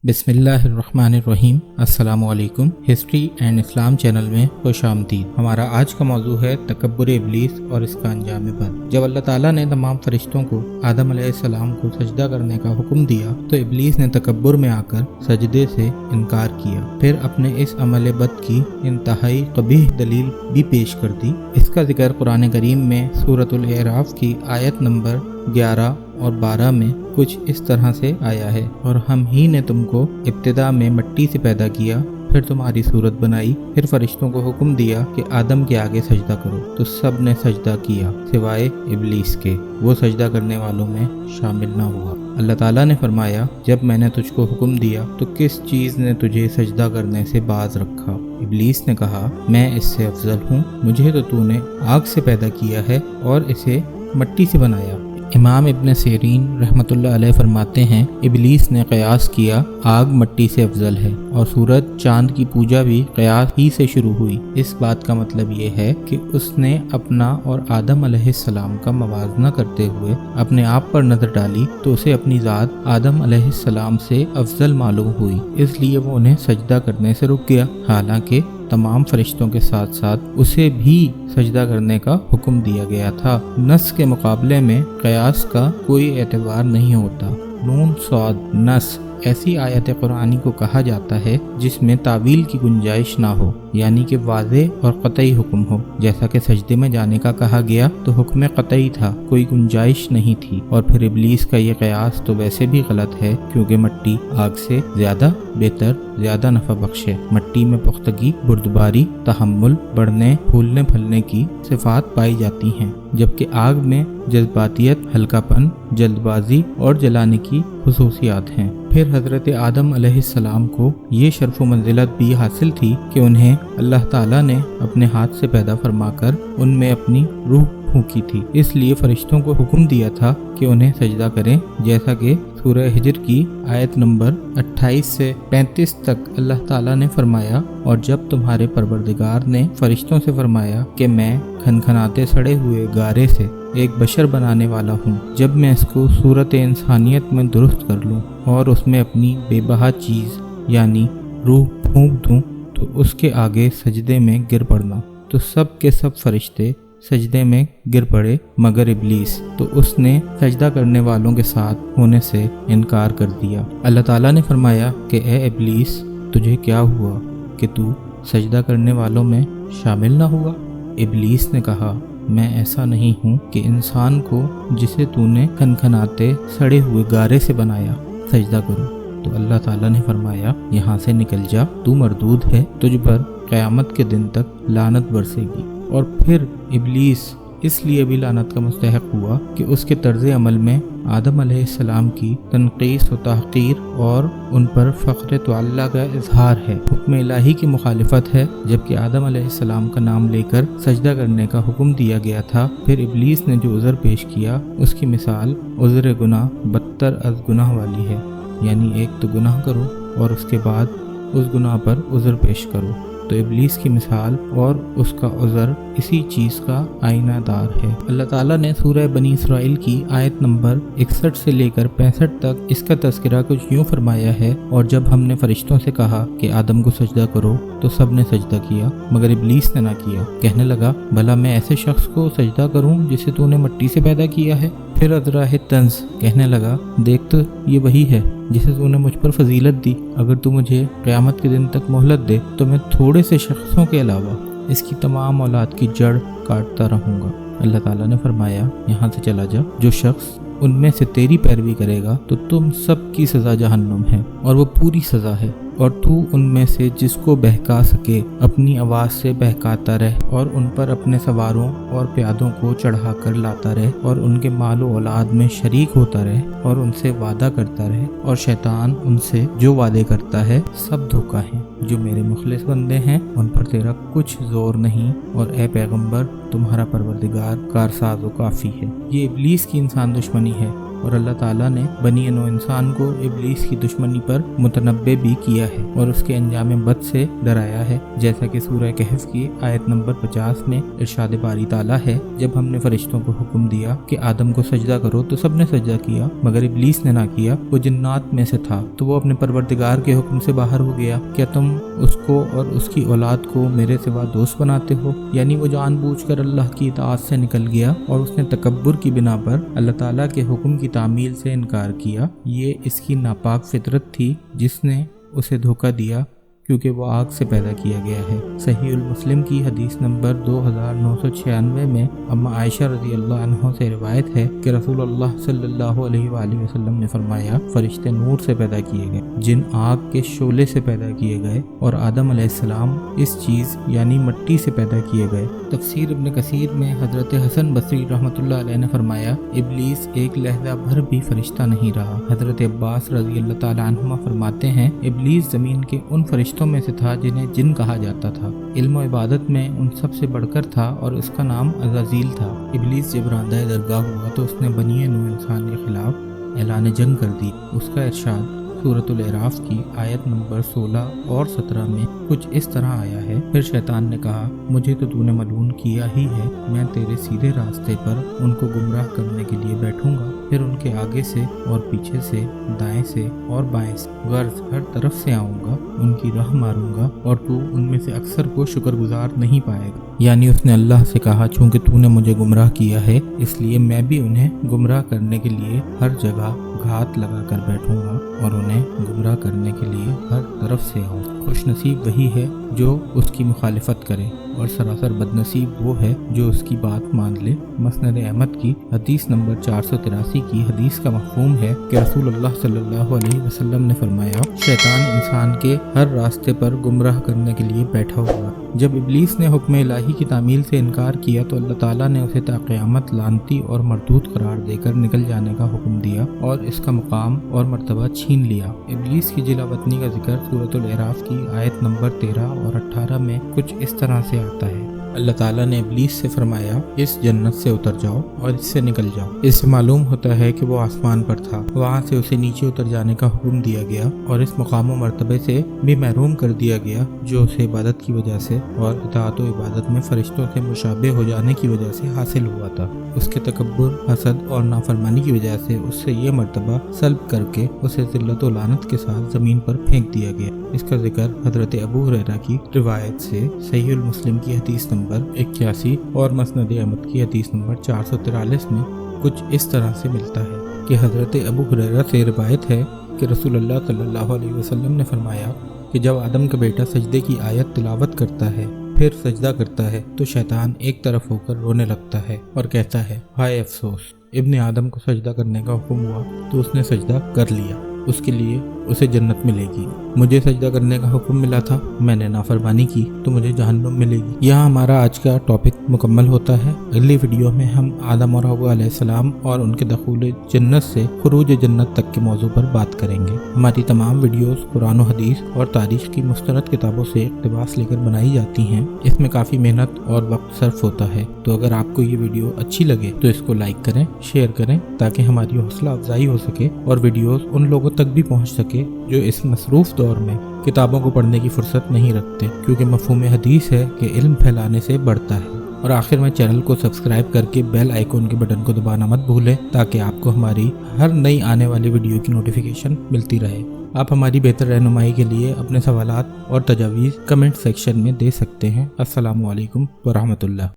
بسم اللہ الرحمن الرحیم۔ السلام علیکم۔ ہسٹری اینڈ اسلام چینل میں خوش آمدید۔ ہمارا آج کا موضوع ہے تکبر ابلیس اور اس کا انجام بد۔ جب اللہ تعالیٰ نے تمام فرشتوں کو آدم علیہ السلام کو سجدہ کرنے کا حکم دیا تو ابلیس نے تکبر میں آ کر سجدے سے انکار کیا، پھر اپنے اس عمل بد کی انتہائی قبیح دلیل بھی پیش کر دی۔ اس کا ذکر قرآن کریم میں سورۃ الاعراف کی آیت نمبر 11 اور 12 میں کچھ اس طرح سے آیا ہے، اور ہم ہی نے تم کو ابتدا میں مٹی سے پیدا کیا، پھر تمہاری صورت بنائی، پھر فرشتوں کو حکم دیا کہ آدم کے آگے سجدہ کرو، تو سب نے سجدہ کیا سوائے ابلیس کے، وہ سجدہ کرنے والوں میں شامل نہ ہوا۔ اللہ تعالیٰ نے فرمایا، جب میں نے تجھ کو حکم دیا تو کس چیز نے تجھے سجدہ کرنے سے باز رکھا؟ ابلیس نے کہا، میں اس سے افضل ہوں، مجھے تو نے آگ سے پیدا کیا ہے اور اسے مٹی سے بنایا۔ امام ابن سیرین رحمۃ اللہ علیہ فرماتے ہیں، ابلیس نے قیاس کیا آگ مٹی سے افضل ہے، اور سورج چاند کی پوجا بھی قیاس ہی سے شروع ہوئی۔ اس بات کا مطلب یہ ہے کہ اس نے اپنا اور آدم علیہ السلام کا موازنہ کرتے ہوئے اپنے آپ پر نظر ڈالی تو اسے اپنی ذات آدم علیہ السلام سے افضل معلوم ہوئی، اس لیے وہ انہیں سجدہ کرنے سے رک گیا، حالانکہ تمام فرشتوں کے ساتھ ساتھ اسے بھی سجدہ کرنے کا حکم دیا گیا تھا۔ نص کے مقابلے میں قیاس کا کوئی اعتبار نہیں ہوتا۔ نون صاد نص ایسی آیت قرآنی کو کہا جاتا ہے جس میں تعویل کی گنجائش نہ ہو، یعنی کہ واضح اور قطعی حکم ہو۔ جیسا کہ سجدے میں جانے کا کہا گیا تو حکم قطعی تھا، کوئی گنجائش نہیں تھی۔ اور پھر ابلیس کا یہ قیاس تو ویسے بھی غلط ہے، کیونکہ مٹی آگ سے زیادہ بہتر، زیادہ نفع بخش ہے۔ مٹی میں پختگی، بردباری، تحمل، بڑھنے، پھولنے پھلنے کی صفات پائی جاتی ہیں، جبکہ آگ میں جذباتیت، ہلکا پن، جلد بازی اور جلانے کی خصوصیات ہیں۔ پھر حضرت آدم علیہ السلام کو یہ شرف و منزلت بھی حاصل تھی کہ انہیں اللہ تعالیٰ نے اپنے ہاتھ سے پیدا فرما کر ان میں اپنی روح پھونکی تھی، اس لیے فرشتوں کو حکم دیا تھا کہ انہیں سجدہ کریں، جیسا کہ سورہ ہجر کی آیت نمبر 28 سے 35 تک اللہ تعالیٰ نے فرمایا، اور جب تمہارے پروردگار نے فرشتوں سے فرمایا کہ میں کھنکھناتے سڑے ہوئے گارے سے ایک بشر بنانے والا ہوں، جب میں اس کو صورت انسانیت میں درست کر لوں اور اس میں اپنی بے بہا چیز یعنی روح پھونک دوں تو اس کے آگے سجدے میں گر پڑنا۔ تو سب کے سب فرشتے سجدے میں گر پڑے مگر ابلیس، تو اس نے سجدہ کرنے والوں کے ساتھ ہونے سے انکار کر دیا۔ اللہ تعالیٰ نے فرمایا کہ اے ابلیس، تجھے کیا ہوا کہ تو سجدہ کرنے والوں میں شامل نہ ہوا؟ ابلیس نے کہا، میں ایسا نہیں ہوں کہ انسان کو جسے تو نے کھنکھناتے سڑے ہوئے گارے سے بنایا سجدہ کروں۔ تو اللہ تعالیٰ نے فرمایا، یہاں سے نکل جا، تو مردود ہے، تجھ پر قیامت کے دن تک لعنت برسے گی۔ اور پھر ابلیس اس لیے بھی لعنت کا مستحق ہوا کہ اس کے طرز عمل میں آدم علیہ السلام کی تنقیص و تحقیر اور ان پر فخر تعالیٰ کا اظہار ہے۔ حکم الہی کی مخالفت ہے، جبکہ آدم علیہ السلام کا نام لے کر سجدہ کرنے کا حکم دیا گیا تھا۔ پھر ابلیس نے جو عذر پیش کیا، اس کی مثال عذر گناہ بدتر از گناہ والی ہے، یعنی ایک تو گناہ کرو اور اس کے بعد اس گناہ پر عذر پیش کرو۔ تو ابلیس کی مثال اور اس کا عذر اسی چیز کا آئینہ دار ہے۔ اللہ تعالیٰ نے سورہ بنی اسرائیل کی آیت نمبر 61 سے لے کر 65 تک اس کا تذکرہ کچھ یوں فرمایا ہے، اور جب ہم نے فرشتوں سے کہا کہ آدم کو سجدہ کرو تو سب نے سجدہ کیا مگر ابلیس نے نہ کیا۔ کہنے لگا، بھلا میں ایسے شخص کو سجدہ کروں جسے تو نے مٹی سے پیدا کیا ہے؟ پھر ازراہ طنز کہنے لگا، دیکھ تو یہ وہی ہے جسے تو نے مجھ پر فضیلت دی، اگر تو مجھے قیامت کے دن تک مہلت دے تو میں تھوڑے سے شخصوں کے علاوہ اس کی تمام اولاد کی جڑ کاٹتا رہوں گا۔ اللہ تعالیٰ نے فرمایا، یہاں سے چلا جا، جو شخص ان میں سے تیری پیروی کرے گا تو تم سب کی سزا جہنم ہے، اور وہ پوری سزا ہے، اور تو ان میں سے جس کو بہکا سکے اپنی آواز سے بہکاتا رہ، اور ان پر اپنے سواروں اور پیادوں کو چڑھا کر لاتا رہ، اور ان کے مال و اولاد میں شریک ہوتا رہ، اور ان سے وعدہ کرتا رہ، اور شیطان ان سے جو وعدے کرتا ہے سب دھوکہ ہیں۔ جو میرے مخلص بندے ہیں ان پر تیرا کچھ زور نہیں، اور اے پیغمبر، تمہارا پروردگار کارساز و کافی ہے۔ یہ ابلیس کی انسان دشمنی ہے، اور اللہ تعالیٰ نے بنی نوع انسان کو ابلیس کی دشمنی پر متنبع بھی کیا ہے اور اس کے انجام بد سے ڈرایا ہے، جیسا کہ سورہ کہف کی آیت نمبر 50 میں ارشاد باری تعالیٰ ہے، جب ہم نے فرشتوں کو حکم دیا کہ آدم کو سجدہ کرو تو سب نے سجدہ کیا مگر ابلیس نے نہ کیا، وہ جنات میں سے تھا تو وہ اپنے پروردگار کے حکم سے باہر ہو گیا۔ کیا تم اس کو اور اس کی اولاد کو میرے سوا دوست بناتے ہو؟ یعنی وہ جان بوجھ کر اللہ کی اطاعت سے نکل گیا اور اس نے تکبر کی بنا پر اللہ تعالیٰ کے حکم کی تعمیل سے انکار کیا۔ یہ اس کی ناپاک فطرت تھی جس نے اسے دھوکہ دیا، کیونکہ وہ آگ سے پیدا کیا گیا ہے۔ صحیح المسلم کی حدیث نمبر 2996 میں اما عائشہ رضی اللہ عنہ سے روایت ہے کہ رسول اللہ صلی اللہ علیہ وآلہ وسلم نے فرمایا، فرشتے نور سے پیدا کیے گئے، جن آگ کے شعلے سے پیدا کیے گئے، اور آدم علیہ السلام اس چیز یعنی مٹی سے پیدا کیے گئے۔ تفسیر ابن کثیر میں حضرت حسن بصری رحمۃ اللہ علیہ نے فرمایا، ابلیس ایک لحظہ بھر بھی فرشتہ نہیں رہا۔ حضرت عباس رضی اللہ تعالی عنہما فرماتے ہیں، ابلیس زمین کے ان فرشتوں میں سے تھا جنہیں جن کہا جاتا تھا، علم و عبادت میں ان سب سے بڑھ کر تھا اور اس کا نام عزازیل تھا۔ ابلیس جب راندہ درگاہ ہوا تو اس نے بنی نوع انسان کے خلاف اعلان جنگ کر دی۔ اس کا ارشاد سورۃ الاعراف کی آیت نمبر 16 اور 17 میں کچھ اس طرح آیا ہے، پھر شیطان نے کہا، مجھے تو نے ملعون کیا ہی ہے، میں تیرے سیدھے راستے پر ان کو گمراہ کرنے کے لیے بیٹھوں گا، پھر ان کے آگے سے اور پیچھے سے، دائیں سے اور بائیں سے، غرض ہر طرف سے آؤں گا، ان کی راہ ماروں گا اور تو ان میں سے اکثر کو شکر گزار نہیں پائے گا۔ یعنی اس نے اللہ سے کہا، چونکہ تو نے مجھے گمراہ کیا ہے اس لیے میں بھی انہیں گمراہ کرنے کے لیے ہر جگہ گھات لگا کر بیٹھوں گا اور انہیں گمراہ کرنے کے لیے ہر طرف سے آؤں۔ خوش نصیب وہی ہے جو اس کی مخالفت کرے اور سراسر بد نصیب وہ ہے جو اس کی بات مان لے۔ مسند احمد کی حدیث نمبر 483 کی حدیث کا مفہوم ہے کہ رسول اللہ صلی اللہ علیہ وسلم نے فرمایا، شیطان انسان کے ہر راستے پر گمراہ کرنے کے لیے بیٹھا ہوا۔ جب ابلیس نے حکم الہی کی تعمیل سے انکار کیا تو اللہ تعالیٰ نے اسے تا قیامت لعنتی اور مردود قرار دے کر نکل جانے کا حکم دیا اور اس کا مقام اور مرتبہ چھین لیا۔ ابلیس کی جلا وطنی کا ذکر سورۃ الاعراف کی آیت نمبر 13 اور 18 میں کچھ اس طرح سے آتا ہے، اللہ تعالیٰ نے ابلیس سے فرمایا، اس جنت سے اتر جاؤ اور اس سے نکل جاؤ۔ اس سے معلوم ہوتا ہے کہ وہ آسمان پر تھا، وہاں سے اسے نیچے اتر جانے کا حکم دیا گیا اور اس مقام و مرتبے سے بھی محروم کر دیا گیا جو اسے عبادت کی وجہ سے اور اطاعت و عبادت میں فرشتوں سے مشابہ ہو جانے کی وجہ سے حاصل ہوا تھا۔ اس کے تکبر، حسد اور نافرمانی کی وجہ سے اس سے یہ مرتبہ سلب کر کے اسے ذلت و لعنت کے ساتھ زمین پر پھینک دیا گیا۔ اس کا ذکر حضرت ابو ہریرہ کی روایت سے صحیح المسلم کی حدیث نمبر 81 اور مسند احمد کی حدیث نمبر 443 میں کچھ اس طرح سے ملتا ہے کہ حضرت ابو ہریرہ سے روایت ہے کہ رسول اللہ صلی اللہ علیہ وسلم نے فرمایا کہ جب آدم کا بیٹا سجدے کی آیت تلاوت کرتا ہے پھر سجدہ کرتا ہے تو شیطان ایک طرف ہو کر رونے لگتا ہے اور کہتا ہے، ہائے افسوس، ابن آدم کو سجدہ کرنے کا حکم ہوا تو اس نے سجدہ کر لیا، اس کے لیے اسے جنت ملے گی۔ مجھے سجدہ کرنے کا حکم ملا تھا، میں نے نافرمانی کی تو مجھے جہنم ملے گی۔ یہاں ہمارا آج کا ٹاپک مکمل ہوتا ہے۔ اگلی ویڈیو میں ہم آدم اور حوا علیہ السلام اور ان کے دخول جنت سے خروج جنت تک کے موضوع پر بات کریں گے۔ ہماری تمام ویڈیوز قرآن و حدیث اور تاریخ کی مستند کتابوں سے اقتباس لے کر بنائی جاتی ہیں۔ اس میں کافی محنت اور وقت صرف ہوتا ہے، تو اگر آپ کو یہ ویڈیو اچھی لگے تو اس کو لائک کریں، شیئر کریں تاکہ ہماری حوصلہ افزائی ہو سکے اور ویڈیوز ان لوگوں تک بھی پہنچ سکے جو اس مصروف دور میں کتابوں کو پڑھنے کی فرصت نہیں رکھتے، کیونکہ مفہوم حدیث ہے کہ علم پھیلانے سے بڑھتا ہے۔ اور آخر میں چینل کو سبسکرائب کر کے بیل آئیکن کے بٹن کو دبانا مت بھولیں تاکہ آپ کو ہماری ہر نئی آنے والی ویڈیو کی نوٹیفیکیشن ملتی رہے۔ آپ ہماری بہتر رہنمائی کے لیے اپنے سوالات اور تجاویز کمنٹ سیکشن میں دے سکتے ہیں۔ السلام علیکم ورحمۃ اللہ۔